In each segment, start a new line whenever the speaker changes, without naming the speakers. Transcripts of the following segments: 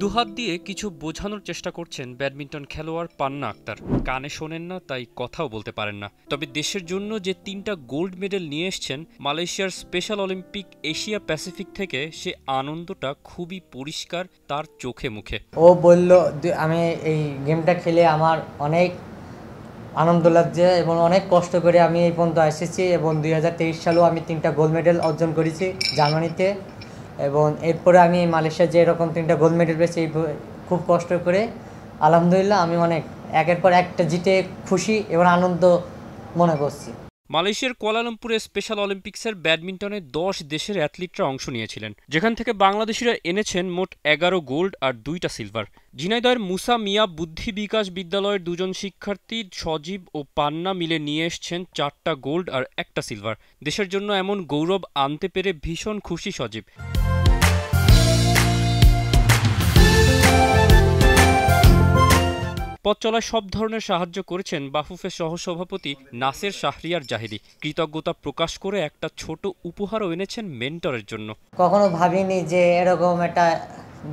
দুহাত দিয়ে কিছু বোঝানোর চেষ্টা করছেন ব্যাডমিন্টন খেলোয়াড় পান্না আক্তার। কানে শোনেন না, তাই কথাও বলতে পারেন না। তবে দেশের জন্য যে 3টা গোল্ড মেডেল নিয়ে এসেছেন মালয়েশিয়ার স্পেশাল অলিম্পিক এশিয়া প্যাসিফিক থেকে, সে আনন্দটা খুবই পরিষ্কার তার চোখে মুখে।
ও বলল আমি এই গেমটা খেলে আমার অনেক আনন্দ লাগছে এবং অনেক কষ্ট করে আমি এই পর্যন্ত এসেছি এবং 2023 সালেও আমি 3টা গোল্ড মেডেল অর্জন করেছি জার্মানিতে, এবং এরপরে আমি মালয়েশিয়া যে এরকম 3টা গোল্ড মেডেল পেয়েছি খুব কষ্ট করে। আলহামদুলিল্লাহ আমি অনেক একের পর একটা জিতে খুশি এবং আনন্দ মনে করছি।
মালয়েশিয়ার কুয়ালালামপুরে স্পেশাল অলিম্পিক্সের ব্যাডমিন্টনে 10 দেশের অ্যাথলিটরা অংশ নিয়েছিলেন, যেখান থেকে বাংলাদেশিরা এনেছেন মোট 11 গোল্ড আর 2টা সিলভার। ঝিনাইদহের মুসা মিয়া বুদ্ধি বিকাশ বিদ্যালয়ের 2জন শিক্ষার্থী সজীব ও পান্না মিলে নিয়ে এসেছেন 4টা গোল্ড আর 1টা সিলভার। দেশের জন্য এমন গৌরব আনতে পেরে ভীষণ খুশি সজীব। পথ চলায় সব ধরনের সাহায্য করেছেন বাফুফের সহসভাপতি নাসের শাহরিয়ার জাহিদি। কৃতজ্ঞতা প্রকাশ করে একটা ছোট উপহারও এনেছেন মেন্টরের জন্য।
কখনো ভাবিনি যে এরকম একটা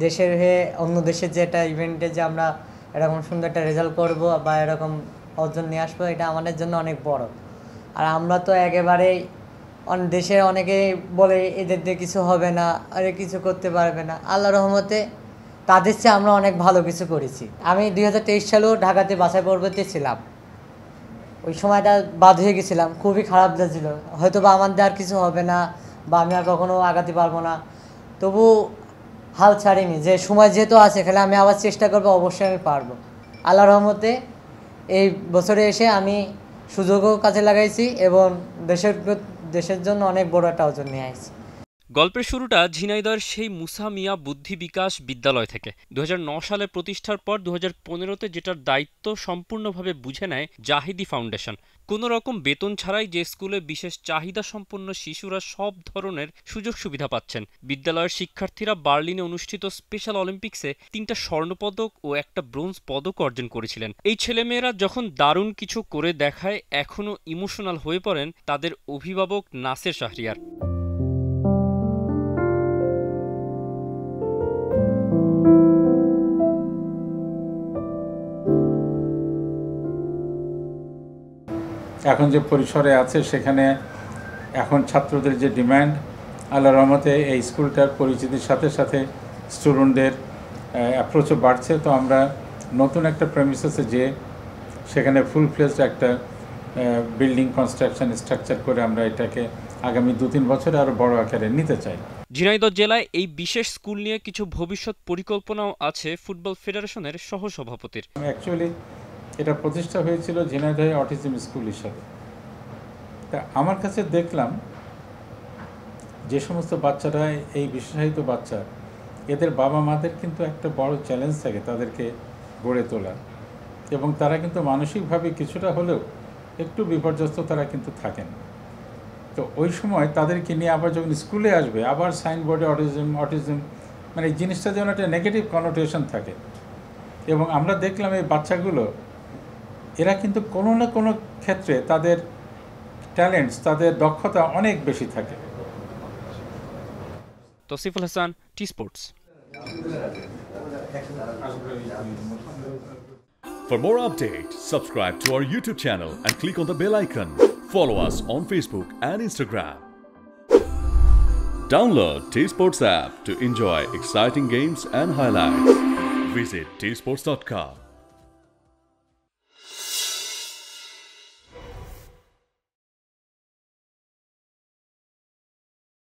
দেশের হয়ে অন্য দেশের যে একটা ইভেন্টে যে আমরা এরকম সুন্দর একটা রেজাল্ট করব বা এরকম অর্জন নিয়ে আসবো, এটা আমাদের জন্য অনেক বড়। আর আমরা তো একেবারেই দেশে অনেকে বলে এদের দিয়ে কিছু হবে না, আরে কিছু করতে পারবে না। আল্লাহর রহমতে তাদের চেয়ে আমরা অনেক ভালো কিছু করেছি। আমি 2023 সালেও ঢাকাতে বাছাই পর্বতে ছিলাম, ওই সময়টা বাদ হয়ে গেছিলাম, খুবই খারাপ লাগছিল, হয়তো বা আমাদের আর কিছু হবে না বা আমি আর কখনো আগাতে পারবো না। তবু হাল ছাড়িনি, যে সময় যেহেতু আছে খেলে আমি আবার চেষ্টা করবো, অবশ্যই আমি পারবো। আল্লাহর রহমতে এই বছরে এসে আমি সুযোগও কাজে লাগাইছি এবং দেশের জন্য অনেক বড় একটা অর্জন নিয়ে আসছি।
গল্পের শুরুটা ঝিনাইদহের সেই মুসা মিয়া বুদ্ধি বিকাশ বিদ্যালয় থেকে। 2009 সালে প্রতিষ্ঠার পর 2015তে যেটার দায়িত্ব সম্পূর্ণভাবে বুঝে নেয় জাহিদি ফাউন্ডেশন। কোনো রকম বেতন ছাড়াই যে স্কুলে বিশেষ চাহিদা সম্পন্ন শিশুরা সব ধরনের সুযোগ সুবিধা পাচ্ছেন। বিদ্যালয়ের শিক্ষার্থীরা বার্লিনে অনুষ্ঠিত স্পেশাল অলিম্পিক্সে 3টা স্বর্ণপদক ও একটা ব্রোঞ্জ পদক অর্জন করেছিলেন। এই ছেলেমেয়েরা যখন দারুণ কিছু করে দেখায়, এখনও ইমোশনাল হয়ে পড়েন তাদের অভিভাবক নাসের শাহরিয়ার।
এখন যে পরিসরে আছে সেখানে এখন ছাত্রদের যে ডিমান্ড, আল্লাহর রহমতে এই স্কুলটার পরিচিতির সাথে সাথে স্টুডেন্টদের অ্যাপ্রোচও বাড়ছে। তো আমরা নতুন একটা প্রেমিসেসে যে সেখানে ফুল ফ্লেজড একটা বিল্ডিং কনস্ট্রাকশন স্ট্রাকচার করে আমরা এটাকে আগামী 2-3 বছরে আরও বড় আকারে নিতে চাই।
ঝিনাইদহ জেলায় এই বিশেষ স্কুল নিয়ে কিছু ভবিষ্যৎ পরিকল্পনাও আছে ফুটবল ফেডারেশনের সহসভাপতির।
অ্যাকচুয়ালি এটা প্রতিষ্ঠা হয়েছিল ঝিনাইদহে অটিজম স্কুল হিসাবে। তা আমার কাছে দেখলাম যে সমস্ত বাচ্চারা এই বিশেষায়িত বাচ্চা, এদের বাবা মাদের কিন্তু একটা বড় চ্যালেঞ্জ থাকে তাদেরকে গড়ে তোলা, এবং তারা কিন্তু মানসিকভাবে কিছুটা হলেও একটু বিপর্যস্ত তারা কিন্তু থাকেন। তো ওই সময় তাদেরকে নিয়ে আবার যখন স্কুলে আসবে, আবার সাইনবোর্ডে অটিজম মানে এই জিনিসটা যেন একটা নেগেটিভ কনোটেশন থাকে। এবং আমরা দেখলাম এই বাচ্চাগুলো এরা কিন্তু কোনো না কোনো ক্ষেত্রে তাদের ট্যালেন্টস, তাদের দক্ষতা অনেক বেশি থাকে।
তৌসিফুল Hasan, T Sports.
For more updates, subscribe to our YouTube channel and click on the bell icon. Follow us on Facebook and Instagram. Download T Sports app to enjoy exciting games and highlights. Visit tsports.com.